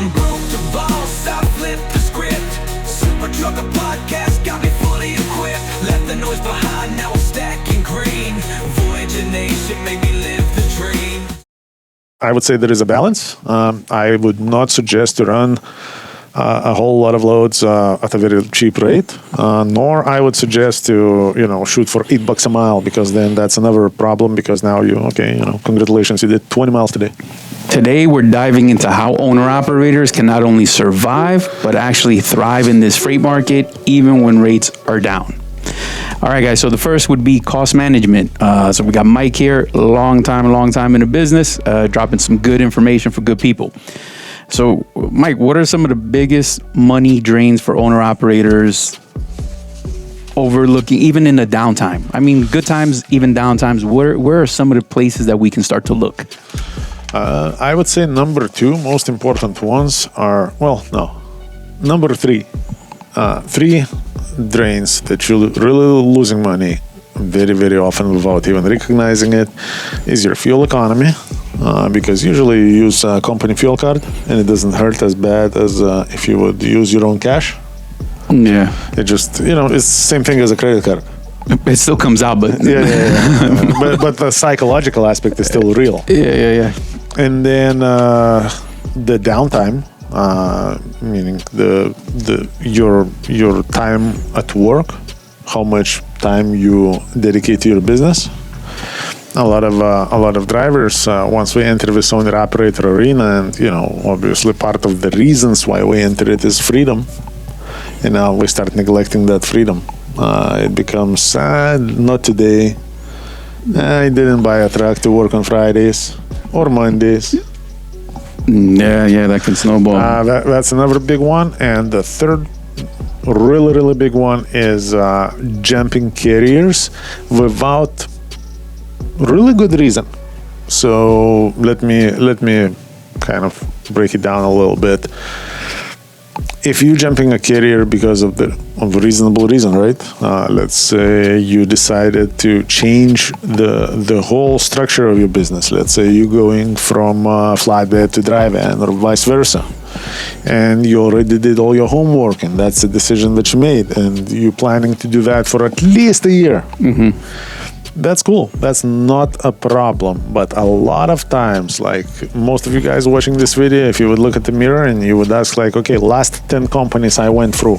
From broke to boss, I flipped the script. Super Trucker Podcast got me fully equipped. Left the noise behind, now I'm stacking green. Voyager Nation made me live the dream. I would say there is a balance. I would not suggest to run a whole lot of loads at a very cheap rate, nor I would suggest to shoot for $8 a mile, because then that's another problem. Because now congratulations, you did 20 miles today. Today, we're diving into how owner-operators can not only survive, but actually thrive in this freight market, even when rates are down. All right, guys, so the first would be cost management. So we got Mike here, long time in the business, dropping some good information for good people. So, Mike, what are some of the biggest money drains for owner-operators overlooking, even in the downtime? I mean, good times, even downtimes, where are some of the places that we can start to look? I would say number two most important ones are, number three. Three drains that you're really losing money very, very often without even recognizing it is your fuel economy, because usually you use a company fuel card and it doesn't hurt as bad as if you would use your own cash. Yeah. It just, it's the same thing as a credit card. It still comes out, but... Yeah. But the psychological aspect is still real. Yeah. And then the downtime, meaning your time at work, how much time you dedicate to your business. A lot of drivers, once we enter this owner operator arena, and obviously part of the reasons why we enter it is freedom, and now we start neglecting that freedom. It becomes not today. I didn't buy a truck to work on Fridays or Mondays. Yeah, that can snowball. That's another big one. And the third really big one is jumping carriers without really good reason. So let me kind of break it down a little bit. If you're jumping a carrier because of a reasonable reason, right? Let's say you decided to change the whole structure of your business. Let's say you're going from flatbed to dry van or vice versa. And you already did all your homework, and that's a decision that you made, and you're planning to do that for at least a year. Mm-hmm. That's cool. That's not a problem. But a lot of times, like most of you guys watching this video, if you would look at the mirror and you would ask okay, last 10 companies I went through,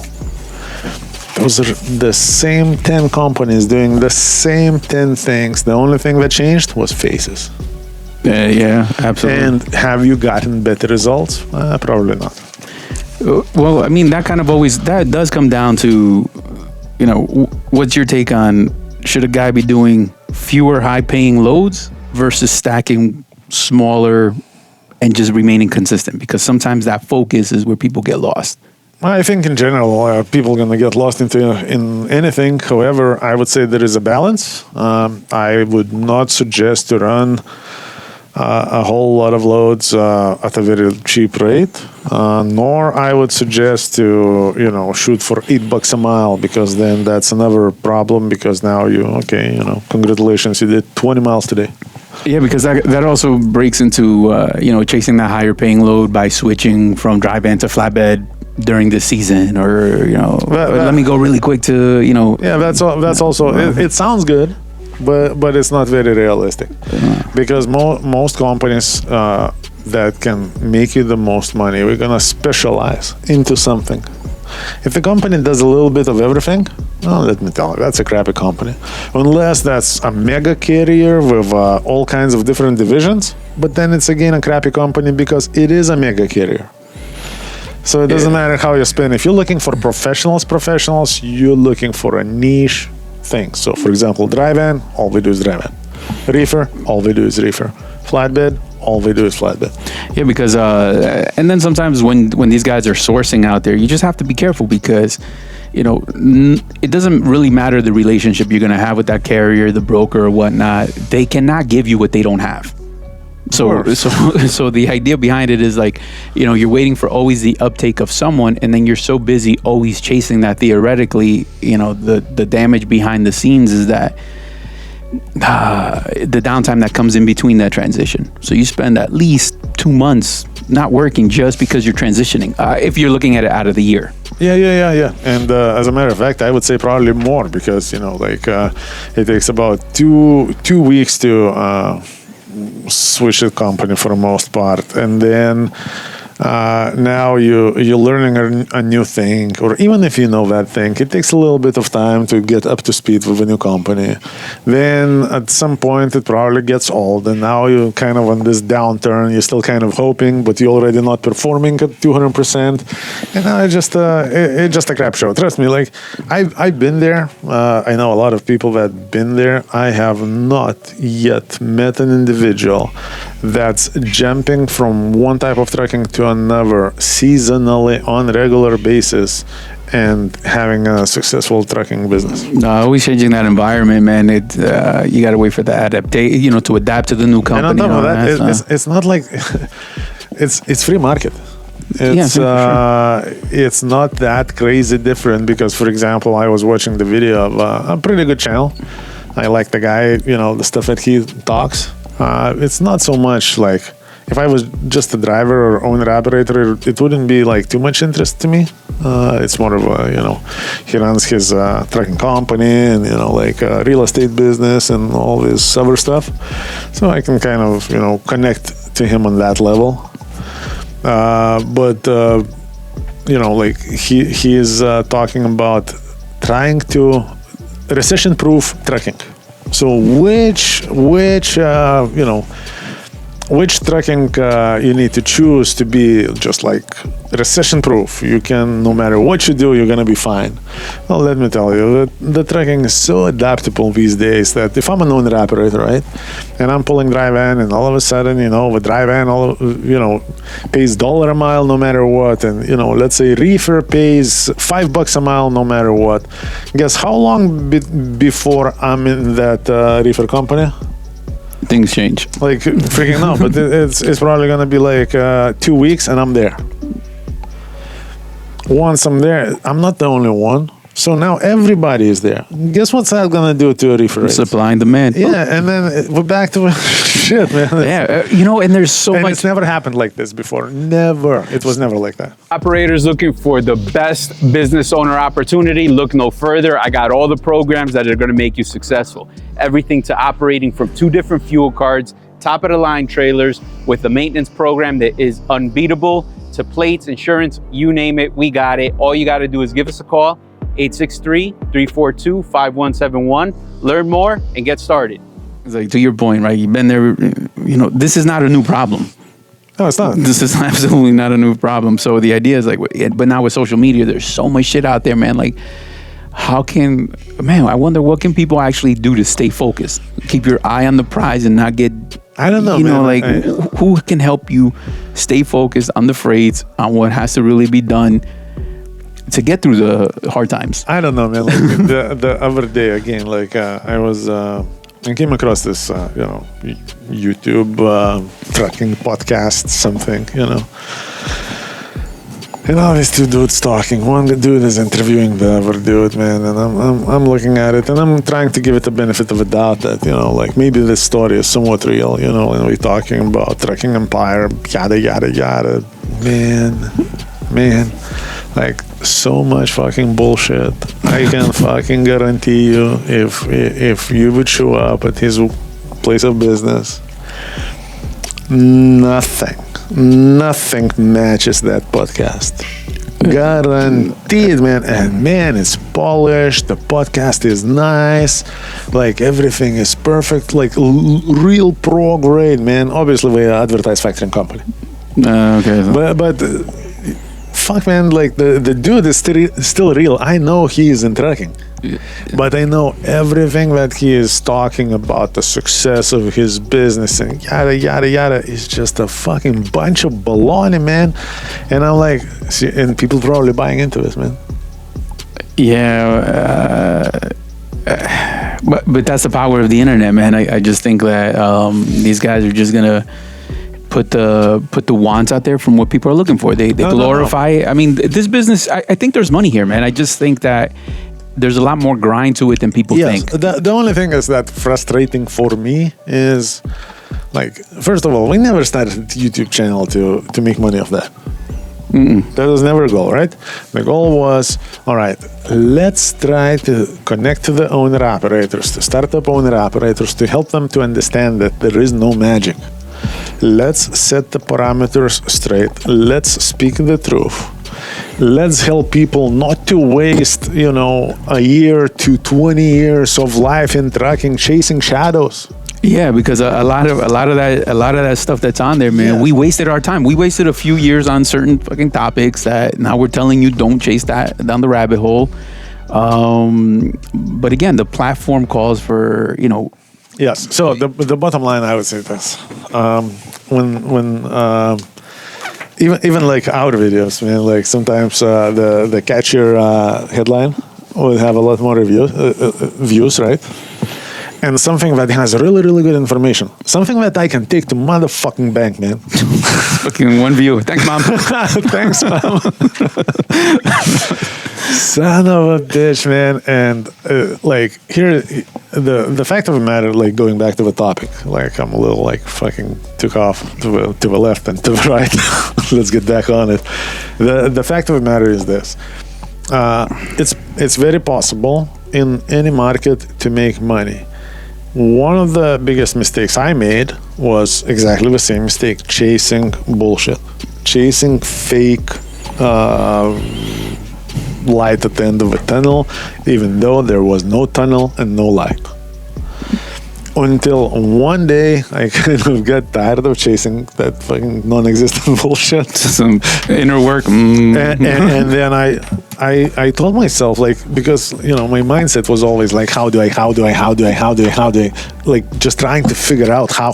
those are the same 10 companies doing the same 10 things. The only thing that changed was faces. Yeah, absolutely. And have you gotten better results? Probably not. Well, I mean, that does come down to, what's your take on, should a guy be doing fewer high-paying loads versus stacking smaller and just remaining consistent? Because sometimes that focus is where people get lost. I think in general, people are going to get lost in anything. However, I would say there is a balance. I would not suggest to run a whole lot of loads at a very cheap rate, nor I would suggest to shoot for $8 a mile, because then that's another problem. Because now congratulations, you did 20 miles today. Yeah, because that also breaks into chasing that higher paying load by switching from dry van to flatbed during the season, or let me go really quick to Yeah, that's also it sounds good. But it's not very realistic, because most companies that can make you the most money, we're gonna specialize into something. If the company does a little bit of everything, let me tell you, that's a crappy company. Unless that's a mega carrier with all kinds of different divisions, but then it's again a crappy company because it is a mega carrier. So it doesn't matter how you spend. If you're looking for professionals, you're looking for a niche thing. So, for example, dry van, all we do is dry van. Reefer, all we do is reefer. Flatbed, all we do is flatbed. Yeah, because and then sometimes when these guys are sourcing out there, you just have to be careful, because it doesn't really matter the relationship you're going to have with that carrier, the broker or whatnot. They cannot give you what they don't have. So the idea behind it is you're waiting for always the uptake of someone, and then you're so busy always chasing that. Theoretically, the damage behind the scenes is that the downtime that comes in between that transition. So you spend at least 2 months not working just because you're transitioning. If you're looking at it out of the year. Yeah. And as a matter of fact, I would say probably more because, it takes about two weeks to switch the company for the most part. And then now you're learning a new thing, or even if you know that thing, it takes a little bit of time to get up to speed with a new company. Then at some point it probably gets old, and now you're kind of on this downturn. You're still kind of hoping, but you're already not performing at 200%. And now it's just a crap show. Trust me, like I've been there. I know a lot of people that been there. I have not yet met an individual that's jumping from one type of trucking to another seasonally on regular basis and having a successful trucking business. No, always changing that environment, man. You got to wait for the adaptation, to adapt to the new company. And on top of that, it's not like it's free market. It's not that crazy different because, for example, I was watching the video of a pretty good channel. I like the guy, the stuff that he talks. It's not so much like if I was just a driver or owner operator, it wouldn't be like too much interest to me. It's more of a, he runs his trucking company and, real estate business and all this other stuff. So I can kind of, connect to him on that level. He is talking about trying to recession-proof trucking. So which trucking you need to choose to be just like recession-proof. You can, no matter what you do, you're gonna be fine. Well, let me tell you, the trucking is so adaptable these days that if I'm an owner operator, right, and I'm pulling dry van, and all of a sudden, the dry van, pays $1 a mile no matter what, and let's say reefer pays $5 a mile no matter what. Guess how long before I'm in that reefer company? Things change. Like freaking no, but it's probably gonna be like 2 weeks, and I'm there. Once I'm there, I'm not the only one. So now everybody is there. Guess what's that gonna do to a reefer? Supply and demand. Yeah, and then we're back to shit, man. Yeah, and there's so much. It's never happened like this before. Never. It was never like that. Operators looking for the best business owner opportunity, look no further. I got all the programs that are going to make you successful. Everything to operating from 2 different fuel cards, top of the line trailers with a maintenance program that is unbeatable, to plates, insurance, you name it, we got it. All you got to do is give us a call, 863-342-5171. Learn more and get started. It's like, to your point, right? You've been there, this is not a new problem. No, it's not. This is absolutely not a new problem. So the idea is like, but now with social media, there's so much shit out there, man. Like, I wonder what can people actually do to stay focused? Keep your eye on the prize and not get, I don't know, man. Who can help you stay focused on the freights, on what has to really be done to get through the hard times? I don't know, man. Like the other day, again, I came across this, YouTube trucking podcast, something, And all these 2 dudes talking. One dude is interviewing the other dude, man, and I'm looking at it, and I'm trying to give it the benefit of a doubt that, maybe this story is somewhat real, and we're talking about trucking empire, yada, yada, yada. Man, like, so much fucking bullshit. I can fucking guarantee you, if you would show up at his place of business, nothing matches that podcast. Guaranteed, man. And man, it's polished. The podcast is nice. Like, everything is perfect. Like, real pro grade, man. Obviously, we are advertise factoring company. Okay. But fuck, man, like the dude is still real. I know he is in trucking, but I know everything that he is talking about, the success of his business and yada, yada, yada, is just a fucking bunch of baloney, man. And I'm like, and people probably buying into this, man. Yeah, but that's the power of the internet, man. I just think that these guys are just gonna put the wants out there from what people are looking for. They glorify it. I mean, this business, I think there's money here, man. I just think that there's a lot more grind to it than people think. The only thing is that frustrating for me is, Like, first of all, we never started a YouTube channel to make money off that. That was never a goal, right? The goal was, all right, let's try to connect to the owner-operators, to startup owner-operators, to help them to understand that there is no magic. Let's set the parameters straight. Let's speak the truth. Let's help people not to waste, a year to 20 years of life in trucking, chasing shadows. Yeah, because a lot of that stuff that's on there, man, we wasted our time. We wasted a few years on certain fucking topics that now we're telling you don't chase that down the rabbit hole. But again, the platform calls for, Yes. So the bottom line, I would say this: even like our videos, man, like sometimes the catchier headline will have a lot more views, right? And something that has really, really good information. Something that I can take to motherfucking bank, man. Fucking one view. Thanks, Mom. Thanks, Mom. Son of a bitch, man. And like here, the fact of the matter, like going back to the topic, like I'm a little like fucking took off to the left and to the right. Let's get back on it. The fact of the matter is this. It's very possible in any market to make money. One of the biggest mistakes I made was exactly the same mistake: chasing bullshit, chasing fake light at the end of a tunnel, even though there was no tunnel and no light. Until one day I kind of got tired of chasing that fucking non-existent bullshit. Some inner work. And then I told myself, like, because my mindset was always like, how do I, like just trying to figure out how.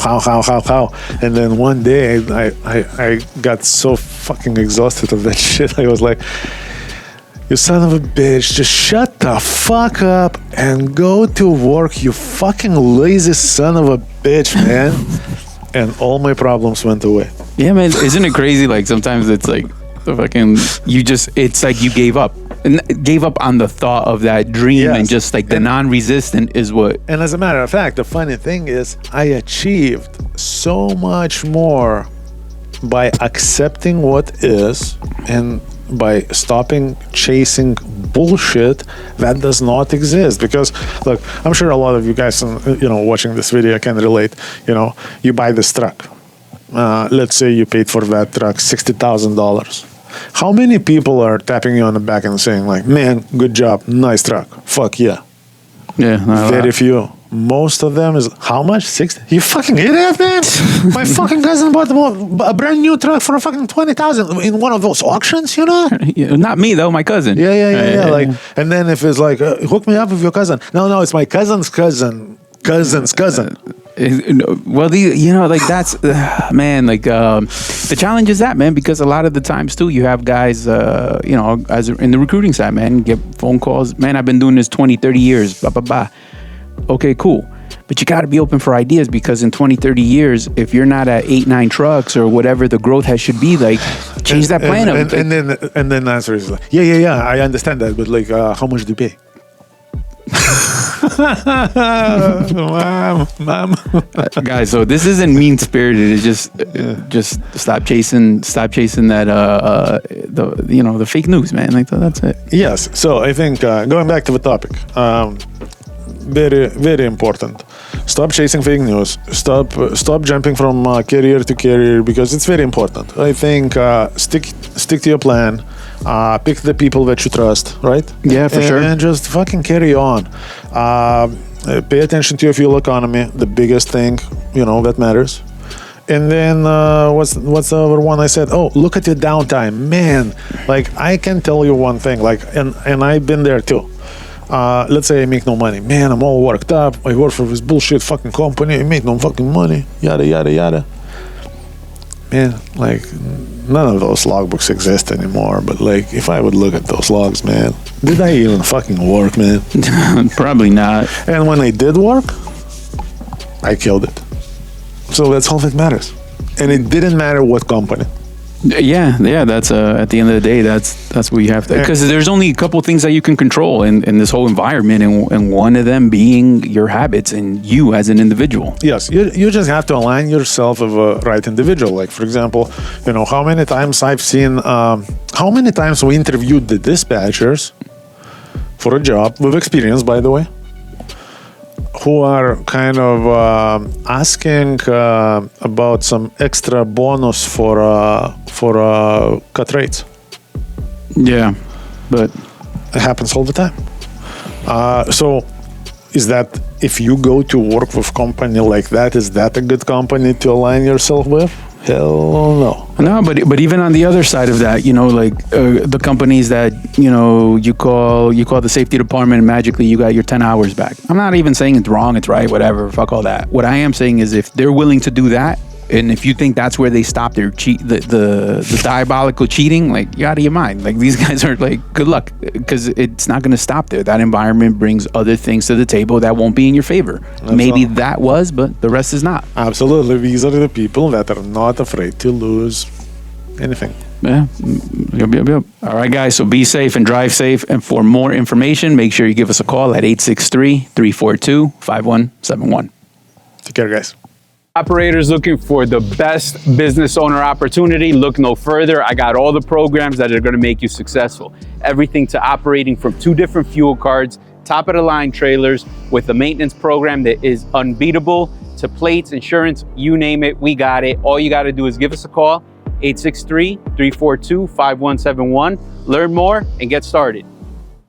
And then one day I got so fucking exhausted of that shit. I was like, you son of a bitch, just shut the fuck up and go to work, you fucking lazy son of a bitch, man. And all my problems went away. Yeah, man. Isn't it crazy? Like sometimes it's like the fucking, it's like you gave up. And gave up on the thought of that dream, and just like the non-resistant is what. And as a matter of fact, the funny thing is I achieved so much more by accepting what is and by stopping chasing bullshit that does not exist. Because look, I'm sure a lot of you guys watching this video can relate. You buy this truck, let's say you paid for that truck $60,000. How many people are tapping you on the back and saying like, man, good job, nice truck, fuck yeah? Very few. Most of them is how much? 60? You fucking idiot, man! My fucking cousin bought a brand new truck for a fucking $20,000 in one of those auctions, Not me though, my cousin. Yeah. Like, and then if it's like, hook me up with your cousin. No, it's my cousin's cousin. Well, that's man. Like the challenge is that, man, because a lot of the times too, you have guys, as in the recruiting side, man, get phone calls. Man, I've been doing this 20, 30 years. Blah blah blah. Okay, cool. But you got to be open for ideas, because in 20, 30 years, if you're not at 8, 9 trucks or whatever the growth should be, like, change that plan up. And then the answer is like, yeah, I understand that, but like, how much do you pay? Mom. Guys, so this isn't mean spirited. It's just stop chasing that the fake news, man. Like that's it. Yes. So I think going back to the topic, very, very important. Stop chasing fake news. Stop jumping from carrier to carrier, because it's very important. I think stick to your plan. Pick the people that you trust, right? Yeah, for sure. And just fucking carry on. Pay attention to your fuel economy, the biggest thing, that matters. And then what's the other one I said? Oh, look at your downtime. Man, like I can tell you one thing, like, and I've been there too. Let's say I make no money. Man, I'm all worked up. I work for this bullshit fucking company. I make no fucking money. Yada, yada, yada. Man, like, none of those logbooks exist anymore. But, like, if I would look at those logs, man, did I even fucking work, man? Probably not. And when I did work, I killed it. So that's all that matters. And it didn't matter what company. Yeah. That's at the end of the day, that's what you have to, because there's only a couple things that you can control in this whole environment, and one of them being your habits and you as an individual. Yes, you just have to align yourself with a right individual. Like, for example, how many times I've seen, how many times we interviewed the dispatchers for a job with experience, by the way, who are kind of asking about some extra bonus for cut rates. Yeah, but it happens all the time. So is that, if you go to work with company like that, is that a good company to align yourself with? Hell no. No, but even on the other side of that, the companies that, you call the safety department and magically you got your 10 hours back. I'm not even saying it's wrong, it's right, whatever, fuck all that. What I am saying is, if they're willing to do that, and if you think that's where they stop their the diabolical cheating, like, you're out of your mind. Like, these guys are like, good luck, because it's not going to stop there. That environment brings other things to the table that won't be in your favor. Maybe that was, but the rest is not. Absolutely. These are the people that are not afraid to lose anything. Yeah. Yep. All right, guys. So be safe and drive safe. And for more information, make sure you give us a call at 863-342-5171. Take care, guys. Operators looking for the best business owner opportunity, look no further. I got all the programs that are going to make you successful. Everything to operating from 2 different fuel cards, top of the line trailers with a maintenance program that is unbeatable, to plates, insurance, you name it, we got it. All you got to do is give us a call, 863-342-5171. Learn more and get started.